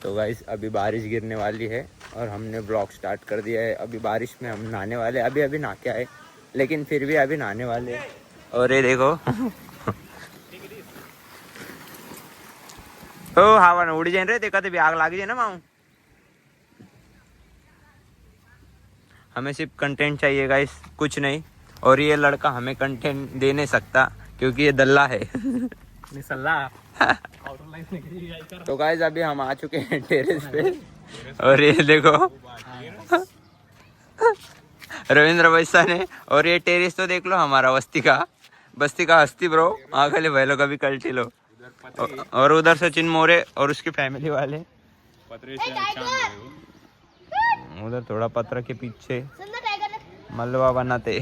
तो गाइस अभी बारिश गिरने वाली है और हमने ब्लॉग स्टार्ट कर दिया है। अभी बारिश में हम नहाने वाले, अभी नहा के आए लेकिन फिर भी अभी नहाने वाले। और ये देखो ओ हवा ना उड़ जाए रे, देखा तो आग लाग जाए ना माऊ। हमें सिर्फ कंटेंट चाहिए गाइस, कुछ नहीं। और ये लड़का हमें कंटेंट दे नहीं सकता क्योंकि ये दल्ला है। तो गाइस अभी हम आ चुके हैं टेरेस पे और ये देखो रविंद्र वैसा ने। और ये टेरेस तो देख लो हमारा बस्ती का हस्ती ब्रो, आगे भाई कभी कल्टी लो। और उधर सचिन मोरे और उसकी फैमिली वाले उधर थोड़ा पत्र के पीछे मलवा बनाते।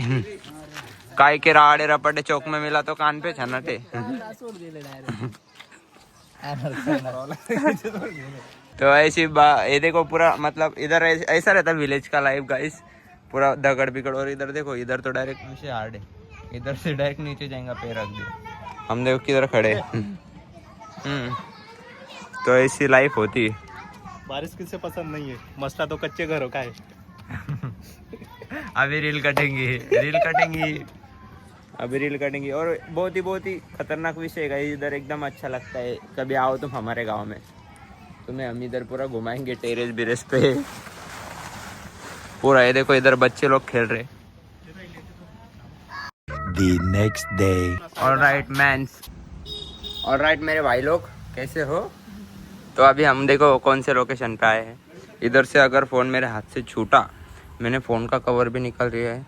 काय के राड़े रपटे चौक में मिला तो कान पे छनाटे। तो ऐसी ये देखो पूरा मतलब इधर ऐसा रहता विलेज का लाइफ गाइस, पूरा दगड़ बिगड़। और इधर देखो, इधर तो डायरेक्ट नीचे हार्ड है, इधर से डायरेक्ट नीचे जाएगा पैर रख दे। हम देखो किधर खड़े। तो ऐसी लाइफ होती है। बारिश किसे पसंद नहीं है, मसला तो कच्चे घरों का है। अभी रील कटेंगी और बहुत ही खतरनाक विषय है इधर, एकदम अच्छा लगता है। कभी आओ तुम हमारे गांव में, तुम्हें हम इधर पूरा घुमाएंगे टेरेस बिरेस पे पूरा। ये देखो इधर बच्चे लोग खेल रहे। The next day. All right मेरे भाई लोग, कैसे हो? तो अभी हम देखो कौन से लोकेशन पे आए हैं। इधर से अगर फ़ोन मेरे हाथ से छूटा, मैंने फ़ोन का कवर भी निकाल लिया है,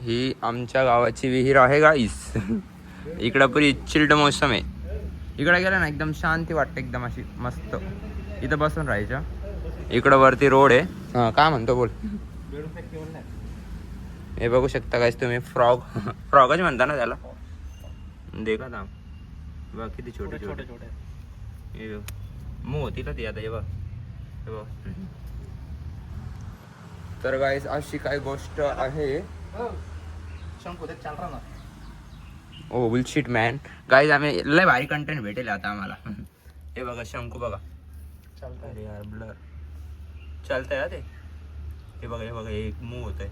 ही आमच्या गावाची विहीर आहे गाईस। इकडं पुरी चिल्ड मौसम आहे। इकडं गेलं ना एकदम शांती वाटते, एकदम अशी मस्त इथं बसून राहायचं। इकडं वरती रोड आहे। हां काय म्हणतो बोल। हे बघू शकता गाईस तुम्ही, फ्रॉगच म्हणता ना त्याला, देखा था बघ किती छोटे हे मुंह होती ना ती आता, हे बघ तर गाईस अशी काय गोष्ट आहे। ओ बुलशिट मॅन गाईज, आम्ही लय भारी कंटेंट भेटेल आता आम्हाला। हे बघा शंकू बघा, अरे यार ब्लर चालतंय ते। हे बघा हे मूव होत आहे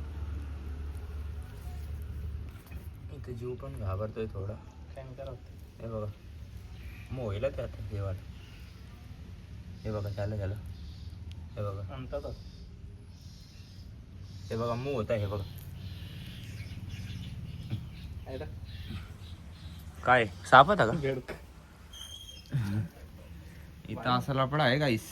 इथे, जीव पण घाबरतोय थोडा। हे बघा मूव होईल ते आता, हे बघा झालं हे बघा मूव होत आहे। हे बघा काय साप होता का इतना असा लफड़ा है गाइस।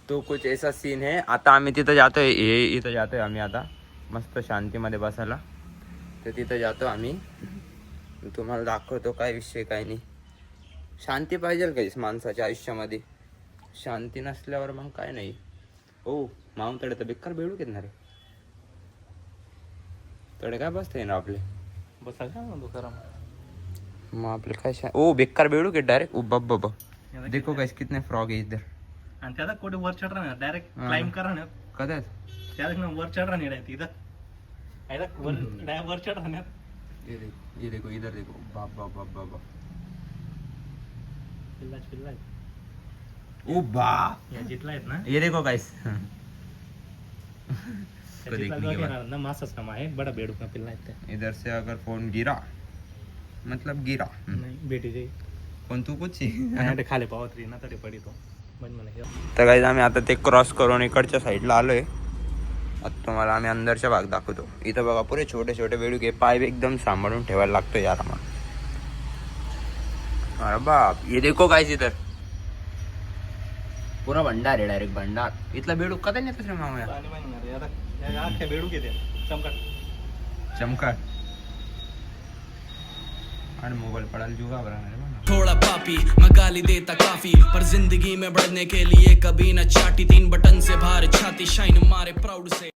तो कुछ ऐसा सीन है। आता आम्ही तिथं जातोय, इथं जातोय आम्ही आता मस्त शांतीमध्ये बसायला। तर तिथं जातो आम्ही, तुम्हाला दाखवतो काय विषय काय नाही। शांती पाहिजे गाइस माणसाच्या आयुष्यामध्ये, शांती नसल्यावर मग काय नाही। ओ माऊन तडे तर बेकार बेडू घेणार आहे, तडे काय बसते ना आपले बसा का मग आपले काय ओ बेकार बेडू के डायरेक्ट। ओ बब देखो गाइस कितने फ्रॉग है इधर। आणि त्याला कोठे वर चढ रहा डायरेक्ट क्लाइंब कर रहा कदा त्याला वर चढ रहा नाही इधर, वर चढ रहा। ये देखो इधर देखो, बाबा पिल्ला ओ बा या जितला आहेत ना, ये देखो गाइस। ना मासाच काम आहे, बड़ा बेडू का पिल्ला है। इधर से अगर फोन गिरा मतलब गिरा नाही बेटी जे पण तू कुछ आणि खाली पावत री ना तरी पडी तो बन मला। तर गाइस आम्ही आता ते क्रॉस करून इकडच्या साईडला आलोय। आता तुम्हाला आम्ही अंदरचा भाग दाखवतो। इथं बघा पुरे छोटे छोटे बेडूके, पाय एकदम सांभाळून ठेवायला लागतो यार आम्हाला। अरे बाप ये देखो गाइस, इधर पूरा भंडार आहे, डायरेक्ट भंडार। इथला बेडू कदा नेतोस रे मामा यार बेडू के दे चमकट और मोबाइल पड़ा जुगा बना थोड़ा पापी मैं गाली देता काफी, पर जिंदगी में बढ़ने के लिए कभी न चाटी। 3 बटन से बाहर छाती शाइन मारे प्राउड से।